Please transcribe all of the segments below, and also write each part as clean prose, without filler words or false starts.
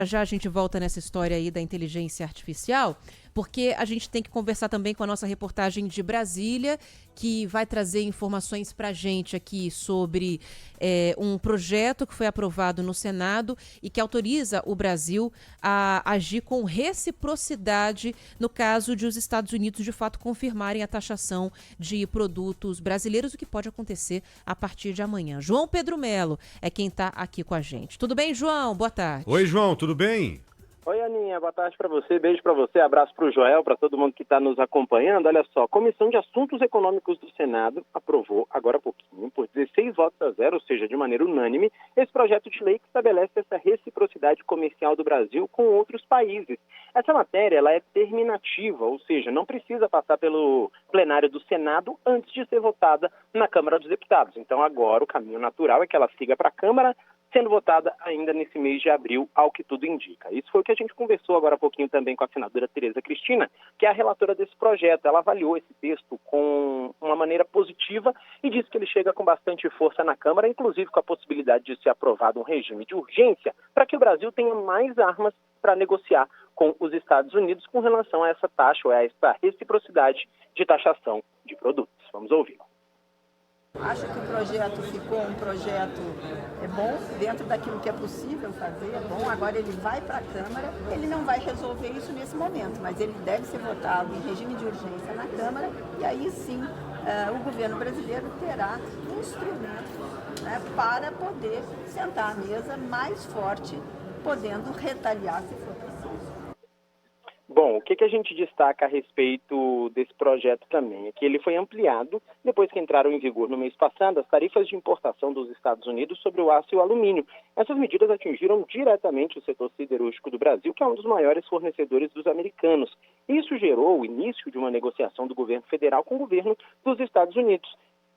Já a gente volta nessa história aí da inteligência artificial, porque a gente tem que conversar também com a nossa reportagem de Brasília, que vai trazer informações para a gente aqui sobre um projeto que foi aprovado no Senado e que autoriza o Brasil a agir com reciprocidade no caso de os Estados Unidos de fato confirmarem a taxação de produtos brasileiros, o que pode acontecer a partir de amanhã. João Pedro Melo é quem está aqui com a gente. Tudo bem, João? Boa tarde. Oi, João, tudo bem? Oi, Aninha, boa tarde para você, beijo para você, abraço para o Joel, para todo mundo que está nos acompanhando. Olha só, a Comissão de Assuntos Econômicos do Senado aprovou, agora há pouquinho, por 16 votos a 0, ou seja, de maneira unânime, esse projeto de lei que estabelece essa reciprocidade comercial do Brasil com outros países. Essa matéria ela é terminativa, ou seja, não precisa passar pelo plenário do Senado antes de ser votada na Câmara dos Deputados. Então agora o caminho natural é que ela siga para a Câmara, sendo votada ainda nesse mês de abril, ao que tudo indica. Isso foi o que a gente conversou agora há pouquinho também com a senadora Tereza Cristina, que é a relatora desse projeto. Ela avaliou esse texto com uma maneira positiva e disse que ele chega com bastante força na Câmara, inclusive com a possibilidade de ser aprovado um regime de urgência para que o Brasil tenha mais armas para negociar com os Estados Unidos com relação a essa taxa ou a essa reciprocidade de taxação de produtos. Vamos ouvir. Acho que o projeto ficou um projeto bom, dentro daquilo que é possível fazer, é bom. Agora ele vai para a Câmara, ele não vai resolver isso nesse momento, mas ele deve ser votado em regime de urgência na Câmara e aí sim o governo brasileiro terá um instrumento, né, para poder sentar à mesa mais forte, podendo retaliar se for preciso. Bom, o que a gente destaca a respeito desse projeto também é que ele foi ampliado depois que entraram em vigor no mês passado as tarifas de importação dos Estados Unidos sobre o aço e o alumínio. Essas medidas atingiram diretamente o setor siderúrgico do Brasil, que é um dos maiores fornecedores dos americanos. Isso gerou o início de uma negociação do governo federal com o governo dos Estados Unidos.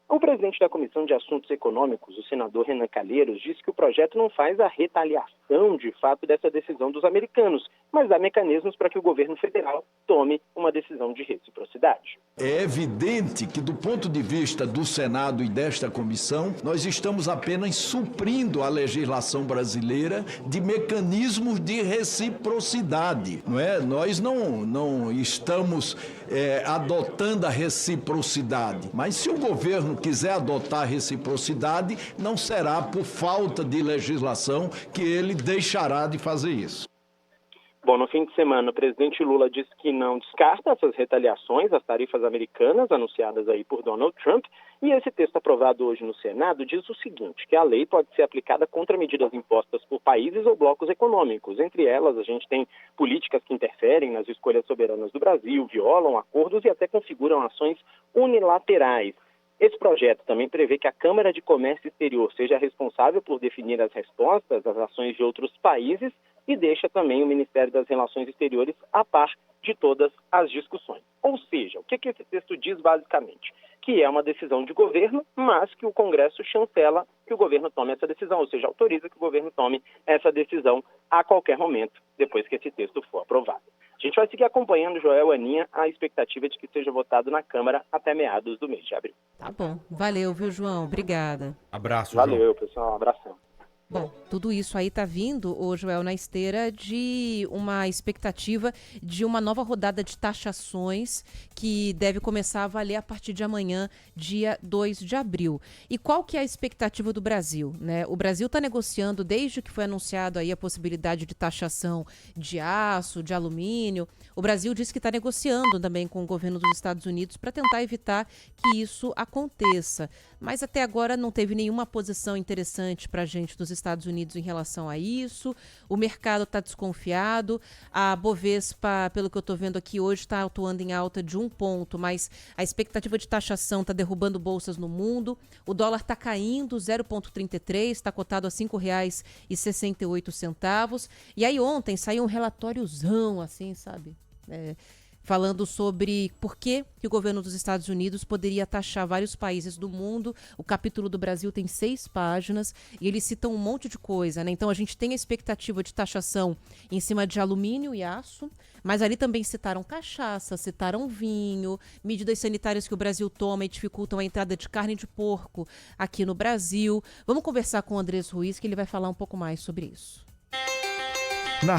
O presidente da Comissão de Assuntos Econômicos, o senador Renan Calheiros, disse que o projeto não faz a retaliação, de fato, dessa decisão dos americanos, mas dá mecanismos para que o governo federal tome uma decisão de reciprocidade. É evidente que, do ponto de vista do Senado e desta comissão, nós estamos apenas suprindo a legislação brasileira de mecanismos de reciprocidade, não é? Nós não estamos adotando a reciprocidade, mas se o governo quiser adotar a reciprocidade, não será por falta de legislação que ele deixará de fazer isso. Bom, no fim de semana, o presidente Lula disse que não descarta essas retaliações às tarifas americanas anunciadas aí por Donald Trump, e esse texto aprovado hoje no Senado diz o seguinte, que a lei pode ser aplicada contra medidas impostas por países ou blocos econômicos. Entre elas, a gente tem políticas que interferem nas escolhas soberanas do Brasil, violam acordos e até configuram ações unilaterais. Esse projeto também prevê que a Câmara de Comércio Exterior seja responsável por definir as respostas às ações de outros países e deixa também o Ministério das Relações Exteriores a par de todas as discussões. Ou seja, o que esse texto diz basicamente? Que é uma decisão de governo, mas que o Congresso chancela que o governo tome essa decisão, ou seja, autoriza que o governo tome essa decisão a qualquer momento, depois que esse texto for aprovado. A gente vai seguir acompanhando, Joel e Aninha, a expectativa de que seja votado na Câmara até meados do mês de abril. Tá bom. Valeu, viu, João? Obrigada. Abraço, Valeu, João. pessoal. Um abração. Bom, tudo isso aí tá vindo, ô Joel, na esteira de uma expectativa de uma nova rodada de taxações que deve começar a valer a partir de amanhã, dia 2 de abril. E qual que é a expectativa do Brasil, né? O Brasil está negociando desde que foi anunciado aí a possibilidade de taxação de aço, de alumínio. O Brasil disse que está negociando também com o governo dos Estados Unidos para tentar evitar que isso aconteça. Mas até agora não teve nenhuma posição interessante para a gente dos Estados Unidos em relação a isso. O mercado está desconfiado. A Bovespa, pelo que eu estou vendo aqui hoje, está atuando em alta de 1 ponto, mas a expectativa de taxação está derrubando bolsas no mundo. O dólar está caindo 0,33, está cotado a R$ 5,68. E aí ontem saiu um relatóriozão, assim, sabe? Falando sobre por que o governo dos Estados Unidos poderia taxar vários países do mundo. O capítulo do Brasil tem 6 páginas e eles citam um monte de coisa, né? Então a gente tem a expectativa de taxação em cima de alumínio e aço, mas ali também citaram cachaça, citaram vinho, medidas sanitárias que o Brasil toma e dificultam a entrada de carne de porco aqui no Brasil. Vamos conversar com o Andrés Ruiz, que ele vai falar um pouco mais sobre isso.